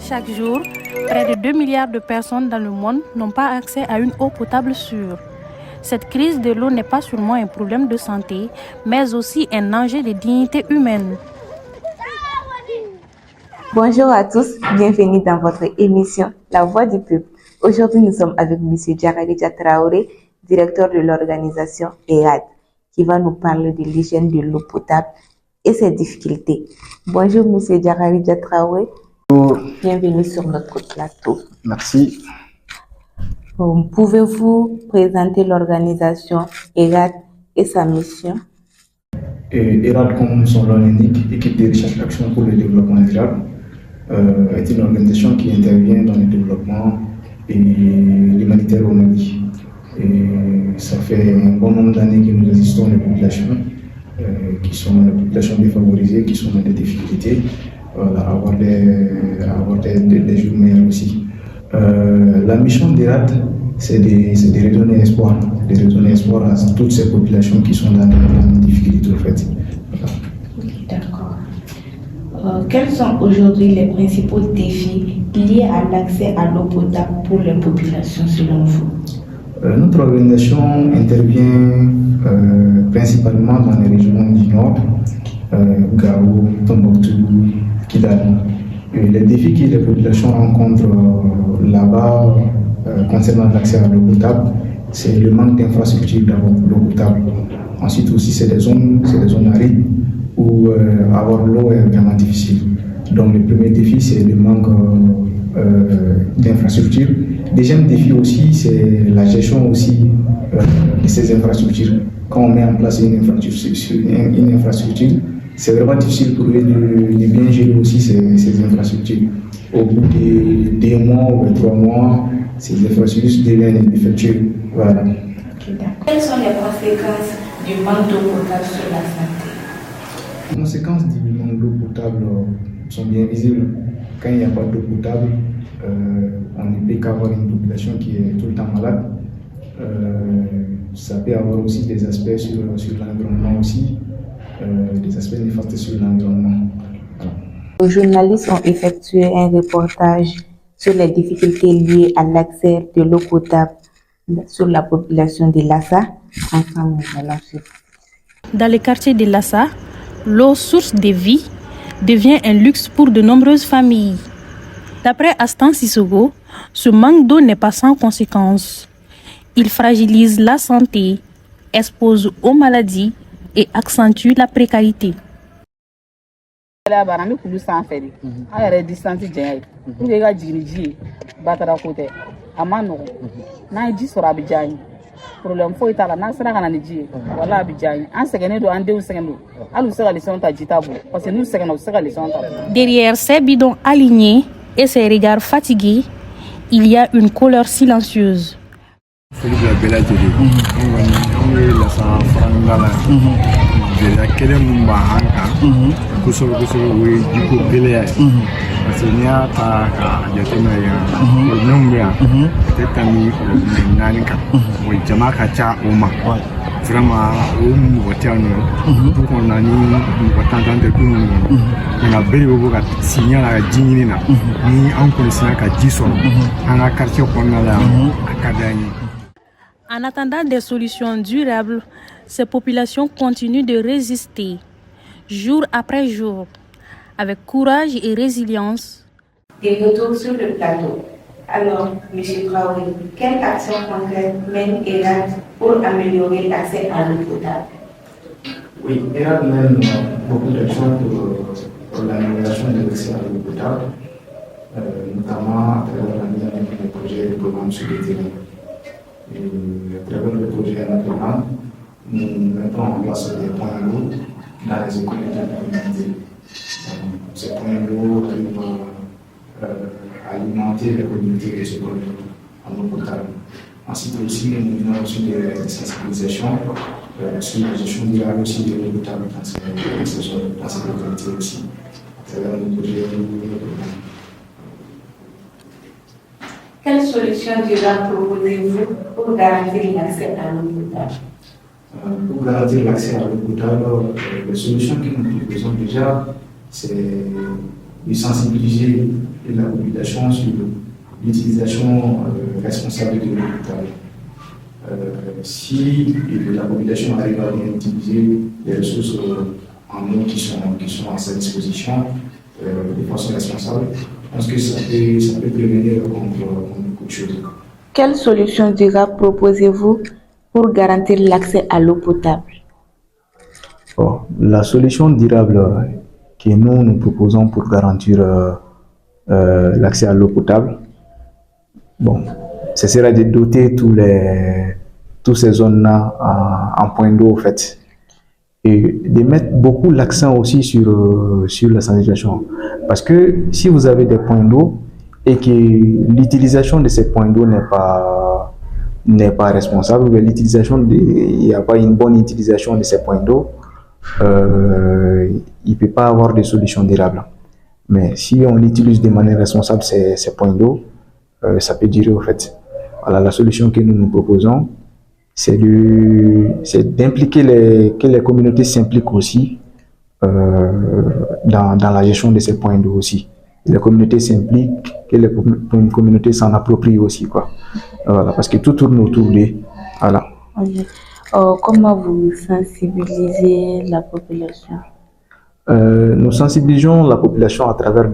Chaque jour, près de 2 milliards de personnes dans le monde n'ont pas accès à une eau potable sûre. Cette crise de l'eau n'est pas seulement un problème de santé, mais aussi un enjeu de dignité humaine. Bonjour à tous, bienvenue dans votre émission La Voix du Peuple. Aujourd'hui, nous sommes avec M. Diarra Traoré, directeur de l'organisation ERAD, qui va nous parler de l'hygiène de l'eau potable et ses difficultés. Bonjour M. Diarra Traoré, bienvenue sur notre plateau. Merci. Pouvez-vous présenter l'organisation ERAD et sa mission? ERAD, comme son nom l'indique, Équipe de recherche action pour le développement durable, est une organisation qui intervient dans le développement et l'humanitaire au Mali. Et ça fait un bon nombre d'années que nous assistons les populations qui sont des populations défavorisées, qui sont dans des difficultés, à avoir des jours meilleurs aussi. La mission d'ERAD, c'est de redonner espoir, à toutes ces populations qui sont dans des difficultés en fait. D'accord. Quels sont aujourd'hui les principaux défis liés à l'accès à l'eau potable pour les populations selon vous? Notre organisation intervient principalement dans les régions du Nord, Gao, Tombouctou, Kidal. Les défis que les populations rencontrent là-bas concernant l'accès à l'eau potable, c'est le manque d'infrastructures d'abord pour l'eau potable. Ensuite aussi, c'est des zones arides où avoir l'eau est vraiment difficile. Donc le premier défi, c'est le manque d'infrastructures. Deuxième défi aussi, c'est la gestion aussi de ces infrastructures. Quand on met en place une infrastructure, c'est vraiment difficile pour eux de bien gérer aussi ces infrastructures. Au bout de 2 mois ou 3 mois, ces infrastructures deviennent défectueuses. Voilà. Quelles sont les conséquences du manque d'eau potable sur la santé? Les conséquences du manque d'eau potable sont bien visibles. Quand il n'y a pas d'eau potable, on ne peut qu'avoir une population qui est tout le temps malade. Ça peut avoir aussi des aspects sur l'environnement aussi, des aspects néfastes sur l'environnement. Voilà. Les journalistes ont effectué un reportage sur les difficultés liées à l'accès de l'eau potable sur la population de Lassa. Dans les quartiers de Lassa, l'eau, source de vie, devient un luxe pour de nombreuses familles. D'après Astan Sissogo, ce manque d'eau n'est pas sans conséquences. Il fragilise la santé, expose aux maladies et accentue la précarité. Derrière ces bidons alignés et ses regards fatigués, il y a une colère silencieuse. En attendant des solutions durables, ces populations continuent de résister, jour après jour, avec courage et résilience. Des retours sur le plateau. Alors, M. Traoré, quelles actions concrètes mène ERAD pour améliorer l'accès à l'eau potable? Oui, ERAD mène beaucoup d'actions pour l'amélioration de l'accès à l'eau potable, notamment à travers la mise en œuvre des projets et des programmes sur le terrain. Et à travers le projet et notre programme, nous mettons en place des points d'eau dans les écoles de la communauté. Ces points d'eau doivent alimenter les communautés et les écoles en eau potable. Ensuite aussi, nous avons aussi des sensibilisations sur la gestion durable aussi de l'eau potable dans ces localités aussi, à travers nos projets et nos programmes. Quelles solutions durables proposez-vous pour garantir l'accès à l'eau potable? Pour garantir l'accès à l'eau potable, les solutions que nous proposons déjà, c'est de sensibiliser la population sur l'utilisation responsable de l'eau potable. Si la population arrive à bien utiliser les ressources en eau qui sont à sa disposition de façon responsable, je pense que ça peut prévenir contre beaucoup de choses. Quelle solution durable proposez-vous pour garantir l'accès à l'eau potable? Bon, la solution durable que nous proposons pour garantir l'accès à l'eau potable, bon, ce sera de doter toutes ces zones-là en point d'eau, en fait. Et de mettre beaucoup l'accent aussi sur la sanitation. Parce que si vous avez des points d'eau et que l'utilisation de ces points d'eau n'est pas responsable, il n'y a pas une bonne utilisation de ces points d'eau, il ne peut pas avoir de solution durable. Mais si on utilise de manière responsable ces points d'eau, ça peut durer au fait. Voilà, la solution que nous proposons, c'est d'impliquer que les communautés s'impliquent aussi dans la gestion de ces points d'eau aussi. Les communautés s'impliquent, que les communautés s'en approprient aussi, quoi. Voilà, parce que tout tourne autour d'eux. Voilà. Okay. Comment vous sensibilisez la population? Nous sensibilisons la population à travers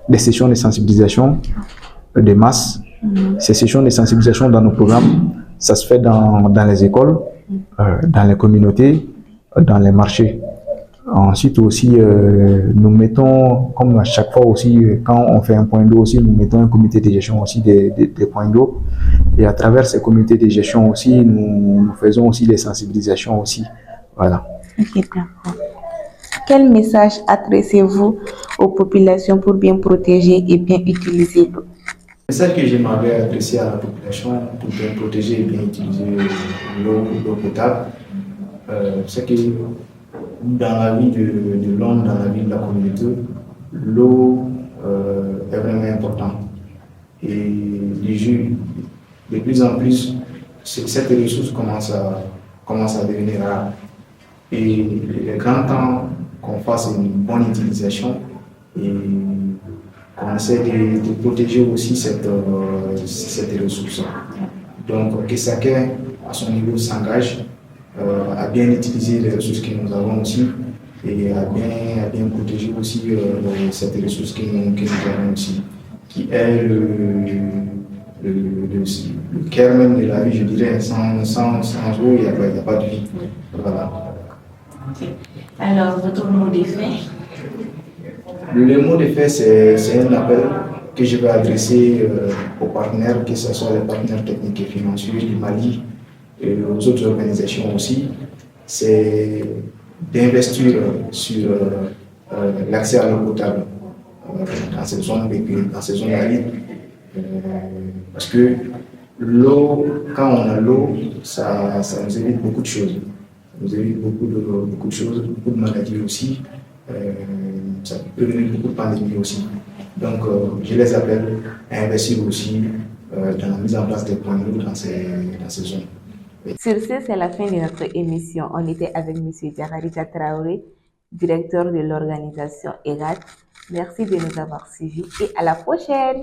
des sessions de sensibilisation de masse. Ces sessions de sensibilisation dans nos programmes, ça se fait dans les écoles, dans les communautés, dans les marchés. Ensuite aussi, nous mettons, comme à chaque fois aussi, quand on fait un point d'eau aussi, nous mettons un comité de gestion aussi des points d'eau. Et à travers ces comités de gestion aussi, nous faisons aussi des sensibilisations aussi. Voilà. Ok, d'accord. Quel message adressez-vous aux populations pour bien protéger et bien utiliser l'eau? Le message que j'aimerais adresser à la population pour bien protéger et bien utiliser l'eau potable, c'est que dans la vie de l'homme, dans la vie de la communauté, l'eau est vraiment importante. Et de plus en plus, cette ressource commence à devenir rare. Et il est grand temps qu'on fasse une bonne utilisation et qu'on essaie de protéger aussi cette ressource. Donc, que chacun, à son niveau, s'engage à bien utiliser les ressources que nous avons aussi et à bien protéger aussi cette ressource que nous avons aussi, qui est le cœur même de la vie, je dirais. Sans eau, il n'y a pas de vie. Voilà. Okay. Alors, votre mot de fin? Le mot de fin, c'est un appel que je vais adresser aux partenaires, que ce soit les partenaires techniques et financiers du Mali et aux autres organisations aussi. C'est d'investir sur l'accès à l'eau potable dans ces zones arides. Parce que l'eau, quand on a l'eau, ça nous évite beaucoup de choses. Ça nous évite beaucoup de choses, beaucoup de maladies aussi. Ça peut prévenir beaucoup de pandémies aussi. Donc, je les appelle à investir aussi dans la mise en place des points d'eau dans ces zones. Sur ce, c'est la fin de notre émission. On était avec M. Diakarija Traoré, directeur de l'organisation EGAD. Merci de nous avoir suivis et à la prochaine.